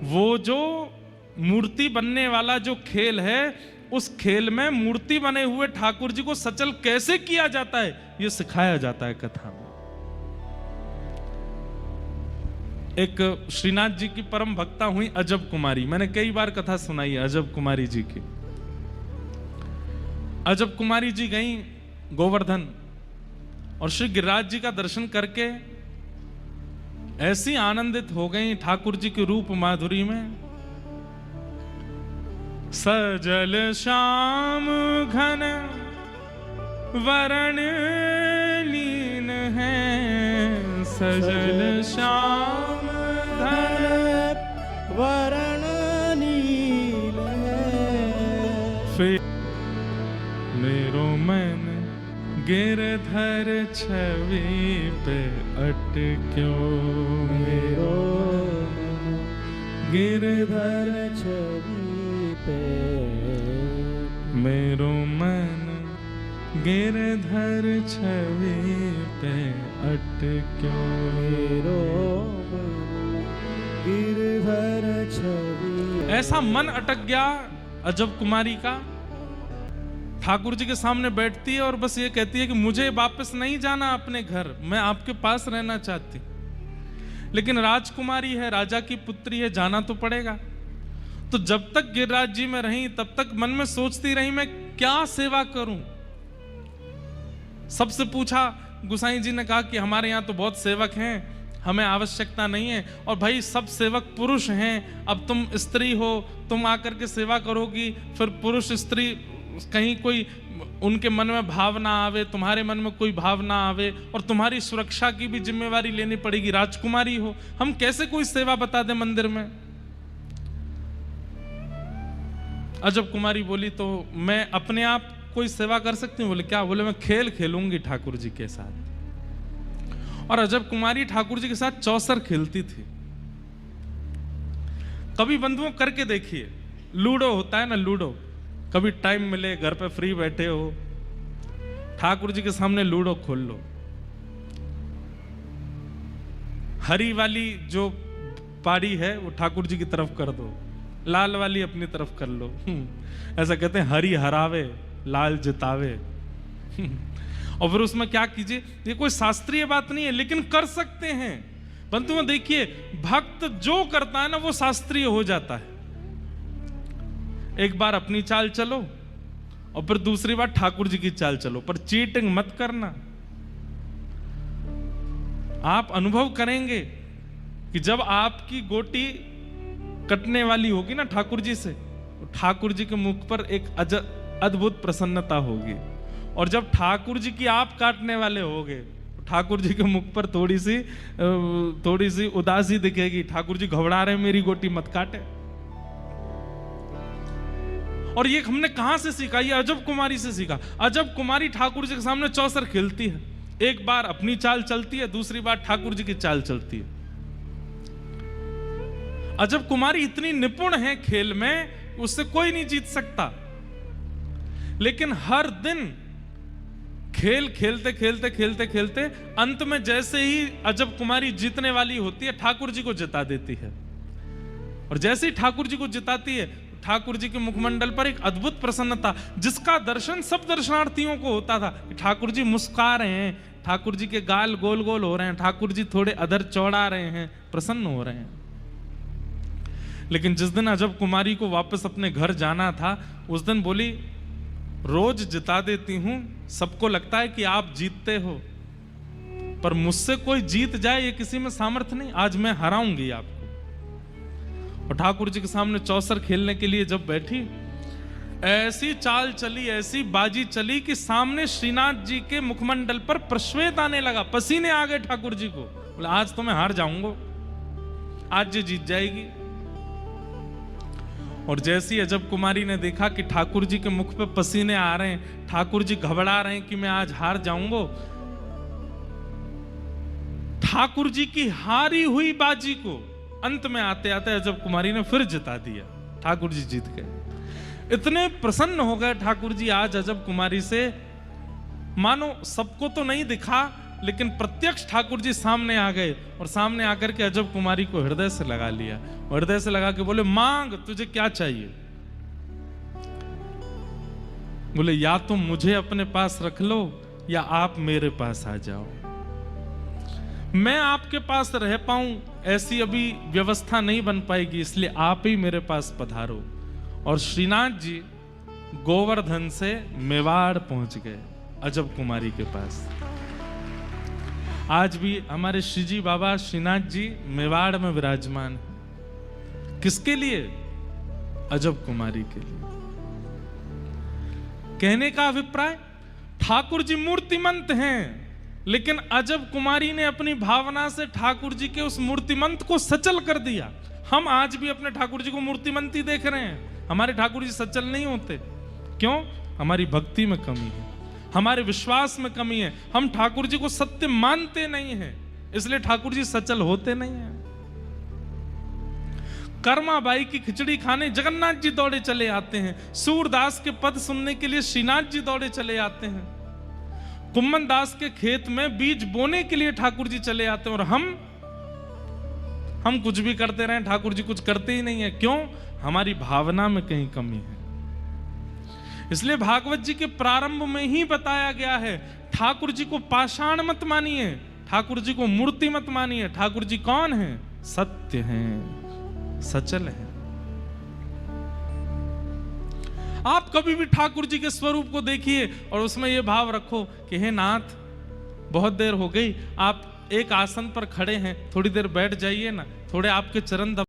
वो जो मूर्ति बनने वाला जो खेल है, उस खेल में मूर्ति बने हुए ठाकुर जी को सचल कैसे किया जाता है ये सिखाया जाता है कथा में। एक श्रीनाथ जी की परम भक्ता हुई अजब कुमारी, मैंने कई बार कथा सुनाई है अजब कुमारी जी की। अजब कुमारी जी गई गोवर्धन और श्री गिरिराज जी का दर्शन करके ऐसी आनंदित हो गई ठाकुर जी के रूप माधुरी में। सजल श्याम घन वरण लीन है, सजल श्याम घन वरण नील है। फिर मेरो मन गिरधर छवि पे अटक्यो, मेरो गिरधर छवि पे, मेरो मन गिरधर छवि पे अटक्यो, मेरो गिरधर छवि। ऐसा मन अटक गया अजब कुमारी का। ठाकुर जी के सामने बैठती है और बस ये कहती है कि मुझे वापस नहीं जाना अपने घर, मैं आपके पास रहना चाहती। लेकिन राजकुमारी है, राजा की पुत्री है, जाना तो पड़ेगा। तो जब तक गिरिराज जी में रही तब तक मन में सोचती रही मैं क्या सेवा करूं। सबसे पूछा, गुसाई जी ने कहा कि हमारे यहाँ तो बहुत सेवक हैं, हमें आवश्यकता नहीं है। और भाई सब सेवक पुरुष हैं, अब तुम स्त्री हो, तुम आकर के सेवा करोगी, फिर पुरुष स्त्री कहीं कोई उनके मन में भाव ना आवे, तुम्हारे मन में कोई भाव ना आवे, और तुम्हारी सुरक्षा की भी जिम्मेवारी लेनी पड़ेगी। राजकुमारी हो, हम कैसे कोई सेवा बता दें मंदिर में। अजब कुमारी बोली तो मैं अपने आप कोई सेवा कर सकती हूँ। बोले क्या? बोले मैं खेल खेलूंगी ठाकुर जी के साथ। और अजब कुमारी ठाकुर जी के साथ चौसर खेलती थी। कभी बंधुओं करके देखिए, लूडो होता है ना, लूडो, कभी टाइम मिले, घर पे फ्री बैठे हो, ठाकुर जी के सामने लूडो खोल लो। हरी वाली जो पारी है वो ठाकुर जी की तरफ कर दो, लाल वाली अपनी तरफ कर लो। ऐसा कहते हैं हरी हरावे लाल जितावे। और फिर उसमें क्या कीजिए, ये कोई शास्त्रीय बात नहीं है लेकिन कर सकते हैं। बंधुओं देखिए, भक्त जो करता है ना वो शास्त्रीय हो जाता है। एक बार अपनी चाल चलो और फिर दूसरी बार ठाकुर जी की चाल चलो, पर चीटिंग मत करना। आप अनुभव करेंगे कि जब आपकी गोटी कटने वाली होगी ना ठाकुर जी से, तो ठाकुर जी के मुख पर एक अद्भुत प्रसन्नता होगी। और जब ठाकुर जी की आप काटने वाले होगे तो ठाकुर जी के मुख पर थोड़ी सी उदासी दिखेगी। ठाकुर जी घबरा रहे, मेरी गोटी मत काटे। और ये हमने कहां से सीखा? ये अजब कुमारी से सीखा। अजब कुमारी ठाकुर जी के सामने चौसर खेलती है, एक बार अपनी चाल चलती है, दूसरी बार ठाकुर जी की चाल चलती है। अजब कुमारी इतनी निपुण है खेल में, उससे कोई नहीं जीत सकता। लेकिन हर दिन खेल खेलते खेलते खेलते खेलते अंत में जैसे ही अजब कुमारी जीतने वाली होती है, ठाकुर जी को जिता देती है। और जैसे ही ठाकुर जी को जिताती है, ठाकुर जी के मुखमंडल पर एक अद्भुत प्रसन्नता, जिसका दर्शन सब दर्शनार्थियों को होता था। ठाकुर जी मुस्कुरा रहे हैं, ठाकुर जी के गाल गोल गोल हो रहे हैं, ठाकुर जी थोड़े अधर चौड़ा रहे हैं, प्रसन्न हो रहे हैं। लेकिन जिस दिन अजब कुमारी को वापस अपने घर जाना था, उस दिन बोली, रोज जिता देती हूं, सबको लगता है कि आप जीतते हो, पर मुझसे कोई जीत जाए ये किसी में सामर्थ्य नहीं, आज मैं हराऊंगी आपको। और ठाकुर जी के सामने चौसर खेलने के लिए जब बैठी, ऐसी चाल चली, ऐसी बाजी चली कि सामने श्रीनाथ जी के मुखमंडल पर प्रश्वेत आने लगा, पसीने आ गए ठाकुर जी को। बोले आज तो मैं हार जाऊंगा, आज ये जीत जाएगी। और जैसी अजब कुमारी ने देखा कि ठाकुर जी के मुख पे पसीने आ रहे हैं, ठाकुर जी घबरा रहे हैं कि मैं आज हार जाऊंगा, ठाकुर जी की हारी हुई बाजी को अंत में आते आते अजब कुमारी ने फिर जिता दिया। ठाकुर जी जीत गए। इतने प्रसन्न हो गए ठाकुर जी आज अजब कुमारी से, मानो सबको तो नहीं दिखा लेकिन प्रत्यक्ष ठाकुर जी सामने आ गए और सामने आकर के अजब कुमारी को हृदय से लगा लिया, हृदय से लगा के बोले, मांग, तुझे क्या चाहिए? बोले, या तुम मुझे अपने पास रख लो या आप मेरे पास आ जाओ। मैं आपके पास रह पाऊं ऐसी अभी व्यवस्था नहीं बन पाएगी, इसलिए आप ही मेरे पास पधारो। और श्रीनाथ जी गोवर्धन से मेवाड़ पहुंच गए, अजब कुमारी के पास। आज भी हमारे श्रीजी बाबा श्रीनाथ जी मेवाड़ में विराजमान हैं। किसके लिए? अजब कुमारी के लिए। कहने का अभिप्राय, ठाकुर जी मूर्तिमंत हैं, लेकिन अजब कुमारी ने अपनी भावना से ठाकुर जी के उस मूर्तिमंत को सचल कर दिया। हम आज भी अपने ठाकुर जी को मूर्तिमंत ही देख रहे हैं, हमारे ठाकुर जी सचल नहीं होते। क्यों? हमारी भक्ति में कमी है, हमारे विश्वास में कमी है, हम ठाकुर जी को सत्य मानते नहीं हैं, इसलिए ठाकुर जी सचल होते नहीं हैं। कर्माबाई की खिचड़ी खाने जगन्नाथ जी दौड़े चले आते हैं, सूरदास के पद सुनने के लिए श्रीनाथ जी दौड़े चले आते हैं, कुम्मन दास के खेत में बीज बोने के लिए ठाकुर जी चले आते हैं। और हम कुछ भी करते रहे, ठाकुर जी कुछ करते ही नहीं है। क्यों? हमारी भावना में कहीं कमी है। इसलिए भागवत जी के प्रारंभ में ही बताया गया है, ठाकुर जी को पाषाण मत मानिए, ठाकुर जी को मूर्ति मत मानिए। ठाकुर जी कौन है? सत्य हैं, सचल है। आप कभी भी ठाकुर जी के स्वरूप को देखिए और उसमें यह भाव रखो कि हे नाथ, बहुत देर हो गई, आप एक आसन पर खड़े हैं, थोड़ी देर बैठ जाइए ना, थोड़े आपके चरण